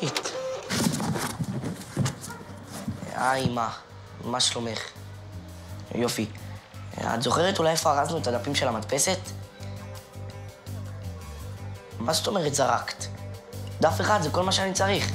שיט. אמא, מה שלומך? יופי. את זוכרת אולי איפה ארזנו את הדפים של המדפסת? מה זאת אומרת זרקת? דף אחד זה כל מה שאני צריך.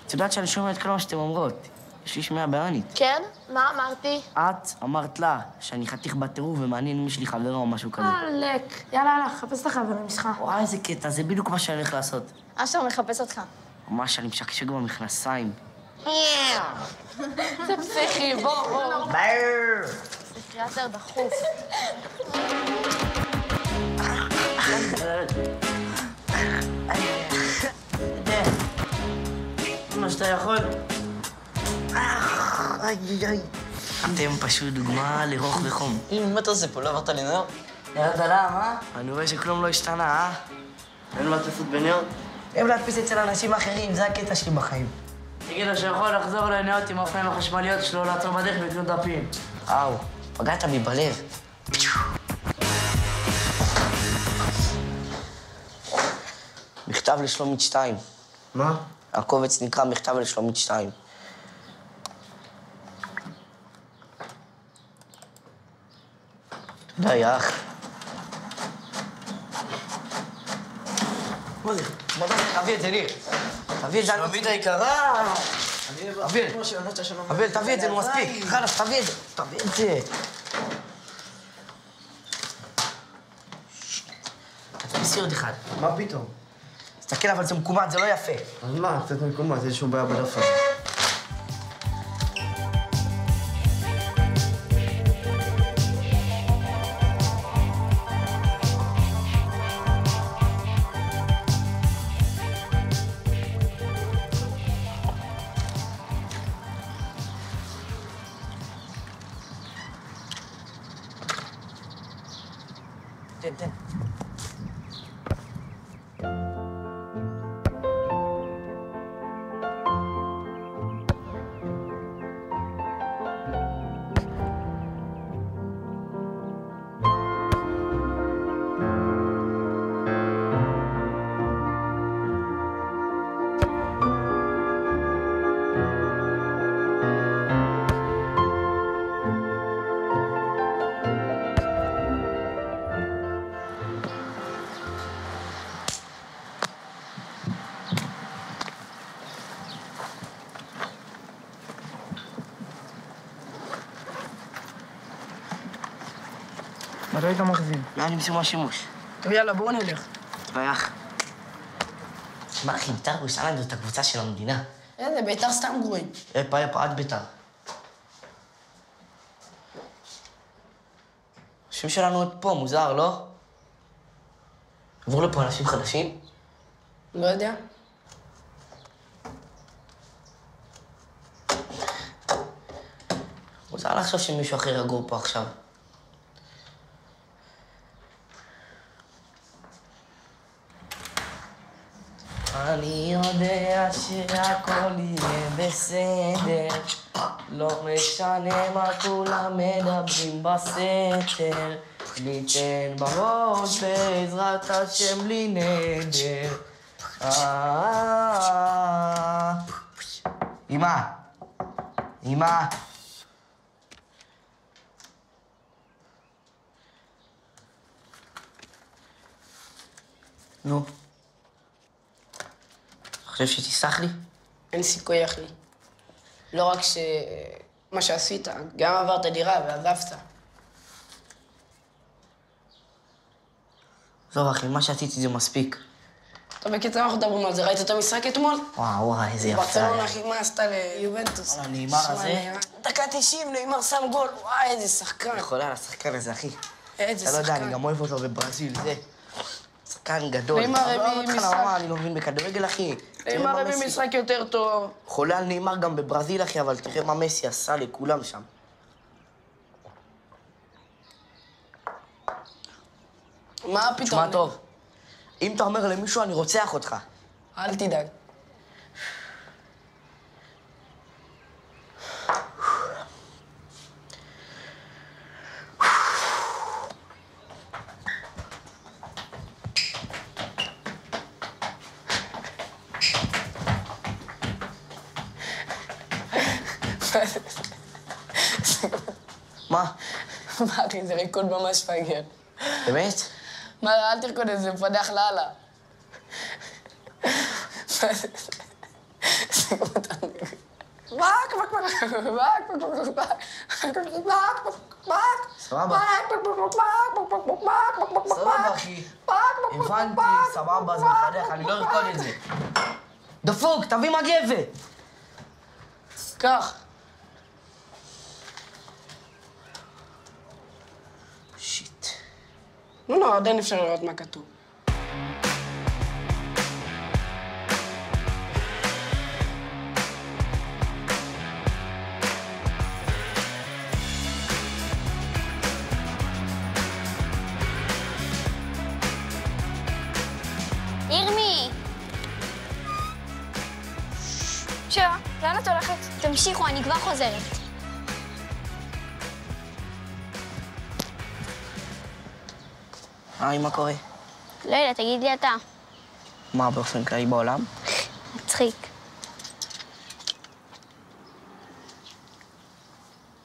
את יודעת שאני שומע את כל מה שאתם אומרות. יש לי שמיעה בענית. כן? מה אמרתי? את אמרת לה שאני חתיך בטירוף ומעניין אם יש לי חברה או משהו כזה. לק. יאללה, חפש את החברים שלך. וואי, איזה קטע, זה בדיוק מה שאני הולך לעשות. אשר מחפש אותך. ממש, אני משקשק במכנסיים. זה פסיכי, בוא. בייר! פסיכיאטר דחוף. מה שאתה יכול. אתם פשוט דוגמה לרוך וחום. מה אתה עושה פה? לא עברת לנאור? ירד עליו, אה? אני רואה שכלום לא השתנה, אה? אין מעטפות בנאור? אוהב להדפיס אצל אנשים אחרים, זה הקטע שלי בחיים. תגיד לו שיכול לחזור לנאות עם האופניים החשמליות שלו, לעצור בדרך ולקנות דפים. פגעת בי בלב. מכתב לשלומית 2. מה? הקובץ נקרא מכתב לשלומית 2. תודה, יא אח. מה זה? תביא את זה, ניר. תביא את זה. שלומית היקרה! אביאל, תביא את זה, נו מספיק. חלאס, תביא את זה. תביא את זה. תדפיסי עוד אחד. מה פתאום? תסתכל, אבל זה מקומט, זה לא יפה. אז מה? קצת מקומט, יש שום בעיה בדף הזה. תן. מתי היית מחזין? לאן נמסרו השימוש? טוב, יאללה, בואו נלך. תבייח. מה, אחי, בית"ר ירושלים זאת הקבוצה של המדינה. איזה, בית"ר סתם גרועים. יפה, עד בית"ר. השם שלנו עוד פה, מוזר, לא? עברו לפה אנשים חדשים? לא יודע. מוזר לחשוב שמישהו אחר יגור פה עכשיו. אני יודע שהכל יהיה בסדר, לא משנה מה כולם מדברים בסתר, ניתן בראש בעזרת השם בלי נדר. אמא. נו. חושב שתסלח לי? אין סיכוי, אחי. לא רק מה שעשית, גם עברת דירה ועזבת. עזוב, אחי, מה שעשיתי זה מספיק. טוב, בקיצור, אנחנו מדברים על זה. ראית את המשחק אתמול? וואו, איזה יפה. ברצלונה, אחי, מה עשתה ליובנטוס? וואלה, נאמר הזה. דקה 90, נאמר שם גול. וואי, איזה שחקן. יכולה על השחקן הזה, אחי. איזה אתה לא יודע, שחקן. אני גם אוהב אותו בברזיל, זה. שחקן גדול. נאמר הביא משחק. אני לא מבין בכדורגל, אחי. נאמר הביא משחק יותר טוב. חולה על נאמר גם בברזיל, אחי, אבל תראה מה מסי עשה לכולם שם. מה פתאום? תשמע טוב, אם אתה אומר למישהו, אני רוצח אותך. אל תדאג. מה? מה, אחי, זה ריקוד ממש פגר. באמת? מה, אל תרקוד את זה, מפדח לאללה. סבבה. סבבה, אחי. הבנתי, סבבה, זה מפדח, אני לא ארקוד את זה. דפוק, תביא מגבת. קח. שיט. לא, עדיין אפשר לראות מה כתוב. ירמי! שירה, לאן את הולכת? תמשיכו, אני כבר חוזרת. היי, מה קורה? לא יודע, תגיד לי אתה. מה באופן כללי בעולם? מצחיק.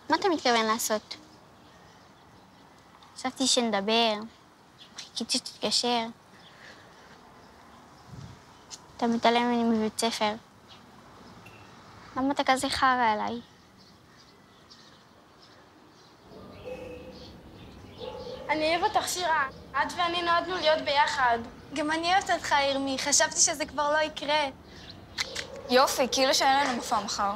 מה אתה מתכוון לעשות? חשבתי שנדבר, חיכיתי שתתקשר. אתה מתעלם ממני מבית ספר. למה אתה כזה חרא אליי? אני אוהב אותך, שירה. את ואני נועדנו להיות ביחד. גם אני אוהבת אותך, ירמי. חשבתי שזה כבר לא יקרה. יופי, כאילו שאין לנו מופע מחר.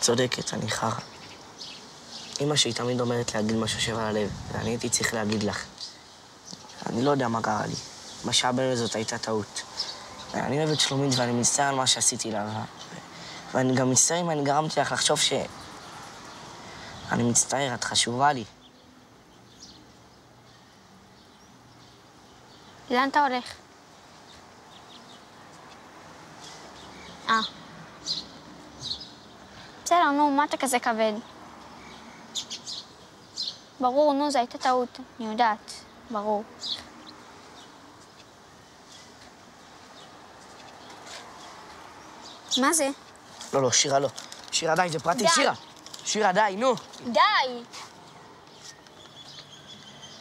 צודקת, אני חרא. אמא שלי תמיד אומרת להגיד מה שיושב על הלב, ואני הייתי צריך להגיד לך. אני לא יודע מה קרה לי. מה שהיה בינינו זאת הייתה טעות. אני אוהב את שלומית ואני מצטער על מה שעשיתי לה. ואני גם מצטער אם אני גרמתי לך לחשוב ש... אני מצטער, את חשובה לי. לאן אתה הולך? בסדר, נו, מה אתה כזה כבד? ברור, נו, זו הייתה טעות. אני יודעת, ברור. מה זה? לא, לא, שירה לא. שירה, די, זה פרטי, די. שירה. שירה, די, נו. די!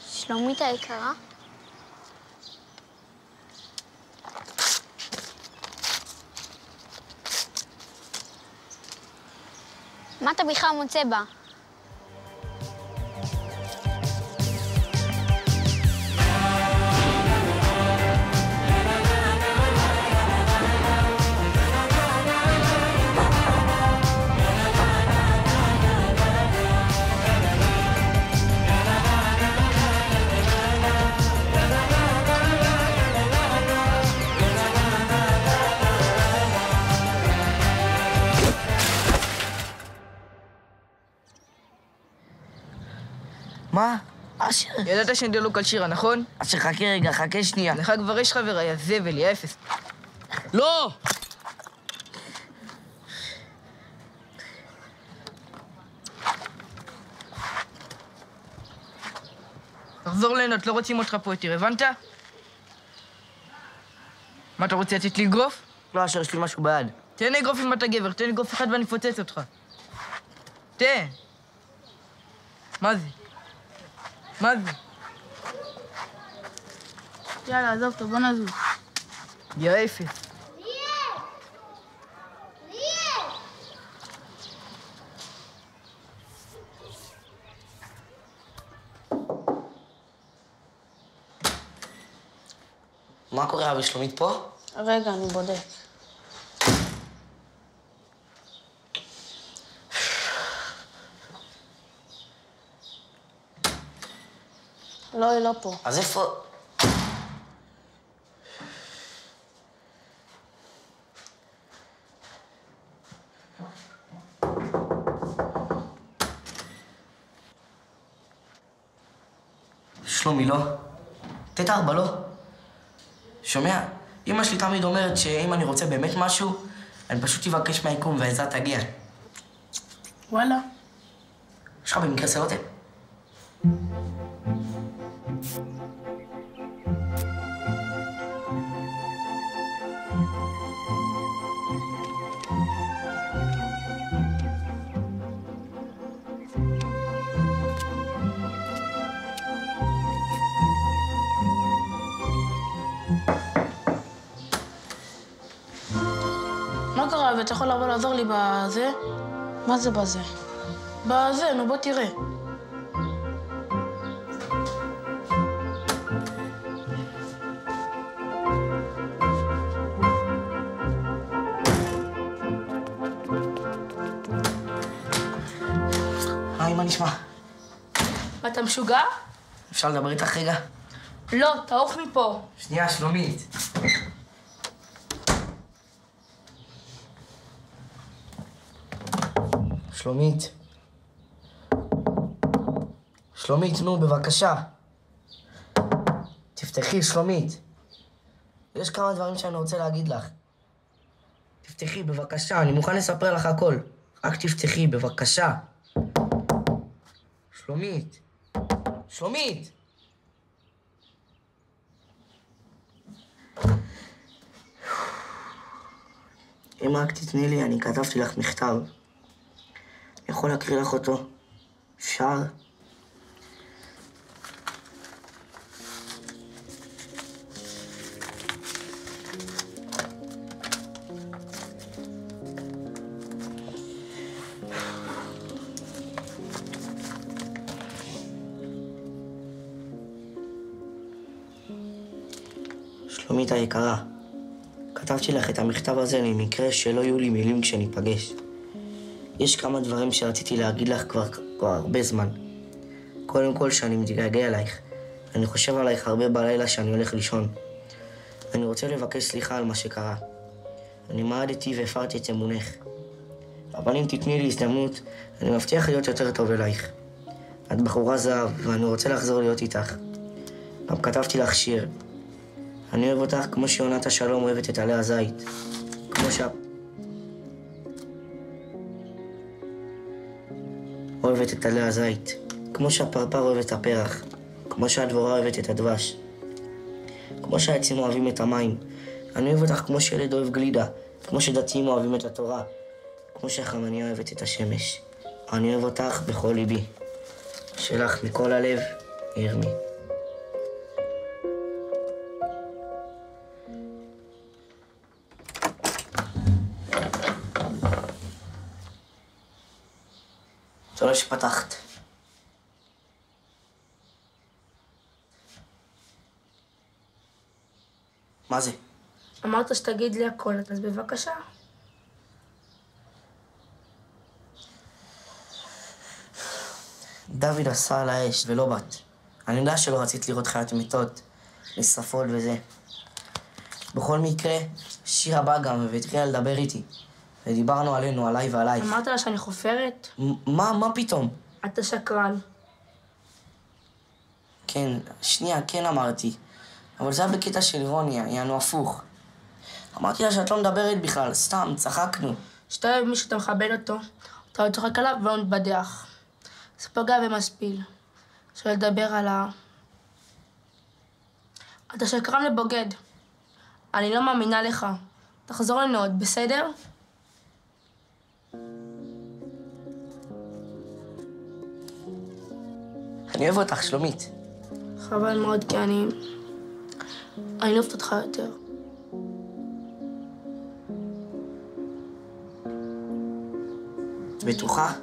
שלומית היקרה? מה אתה בכלל מוצא בה? מה? אשר? ידעת שאני דלוק על שירה, נכון? אשר, חכה רגע, חכה שנייה. לך כבר יש חבר, היה זבל, יא אפס. לא! תחזור ליהנות, לא רוצים אותך פה יותר, הבנת? מה, אתה רוצה לצאת לאגרוף? לא, אשר, יש לי משהו ביד. תן אגרוף אם אתה גבר, תן אגרוף אחד ואני אפוצץ אותך. תן. מה זה? מה זה? יאללה, עזוב אותו, בוא נזוז. יופי. מה קורה, אבא שלומית פה? רגע, אני בודק. לא, היא לא פה. אז איפה... שלומי, לא? תת 4, לא? שומע? אמא שלי תמיד אומרת שאם אני רוצה באמת משהו, אני פשוט אבקש מהיקום והעזרה תגיע. וואלה. יש לך במקרה סלוטם? מה קרה? ואתה יכול לבוא לעזור לי בזה? מה זה בזה? בזה, נו בוא תראה. היי, מה נשמע? אתה משוגע? אפשר לדבר איתך רגע? לא, תעוף מפה. שנייה, שלומית. שלומית. שלומית, נו, בבקשה. תפתחי, שלומית. יש כמה דברים שאני רוצה להגיד לך. תפתחי, בבקשה, אני מוכן לספר לך הכל. רק תפתחי, בבקשה. שלומית. שלומית! אם רק תתני לי, אני כתבתי לך מכתב. אני יכול להקריא לך אותו. אפשר? שלומית היקרה, כתבתי לך את המכתב הזה למקרה שלא יהיו לי מילים כשניפגש. יש כמה דברים שרציתי להגיד לך כבר הרבה זמן. קודם כל שאני מתגעגע אלייך. אני חושב עלייך הרבה בלילה שאני הולך לישון. אני רוצה לבקש סליחה על מה שקרה. אני מעדתי והפרתי את אמונך. אבל אם תתני לי הזדמנות, אני מבטיח להיות יותר טוב אלייך. את בחורה זהב, ואני רוצה לחזור להיות איתך. גם כתבתי לך שיר. אני אוהב אותך כמו שיונת השלום אוהבת את עלי הזית. כמו אוהבת את עלי הזית. כמו שהפרפר אוהב את הפרח. כמו שהדבורה אוהבת את הדבש. כמו שהעצים אוהבים את המים. אני אוהב אותך כמו שילד אוהב גלידה. כמו שדתיים אוהבים את התורה. כמו שהחמניה אוהבת את השמש. אני אוהב אותך בכל ליבי. שלך מכל הלב, ירמי. תודה שפתחת. מה זה? אמרת שתגיד לי הכל, אז בבקשה. דוד עשה על האש ולא באת. אני יודע שלא רצית לראות חיות מתות, לשרפות וזה. בכל מקרה, שירה באה גם והתחילה לדבר איתי. ודיברנו עלינו, עליי ועליי. אמרת לה שאני חופרת? מה פתאום? אתה שקרן. כן, שנייה, כן אמרתי. אבל זה היה בקטע של אירוניה, יענו הפוך. אמרתי לה שאת לא מדברת בכלל, סתם, צחקנו. כשאתה אוהב מישהו, אתה מכבד אותו, אתה לא צוחק עליו ולא מתבדח. זה פגע ומשפיל. אפשר לדבר על אתה שקרן ובוגד. אני לא מאמינה לך. תחזור לנאות, בסדר? אני אוהב אותך, שלומית. חבל מאוד, כי אני אני אוהבת אותך יותר. את בטוחה?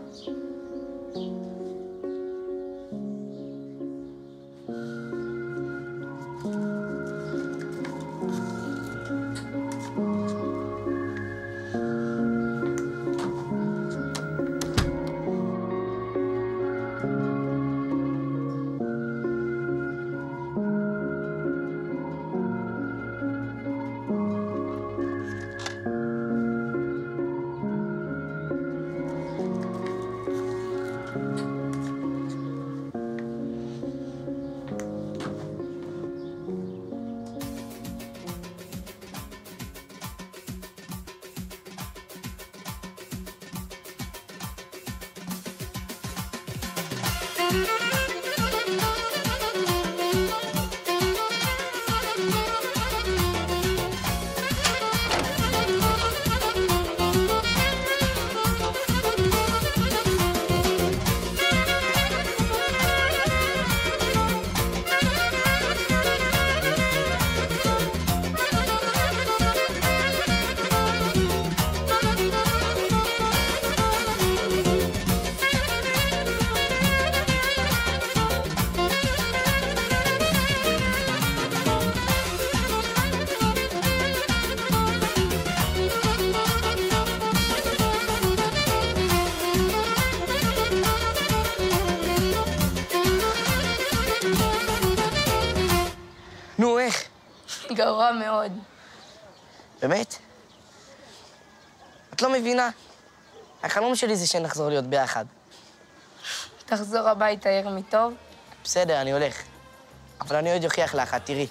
נו, איך? גרוע מאוד. באמת? את לא מבינה? החלום שלי זה שנחזור להיות ביחד. תחזור הביתה, ירמי טוב. בסדר, אני הולך. אבל אני עוד אוכיח לך, את תראי.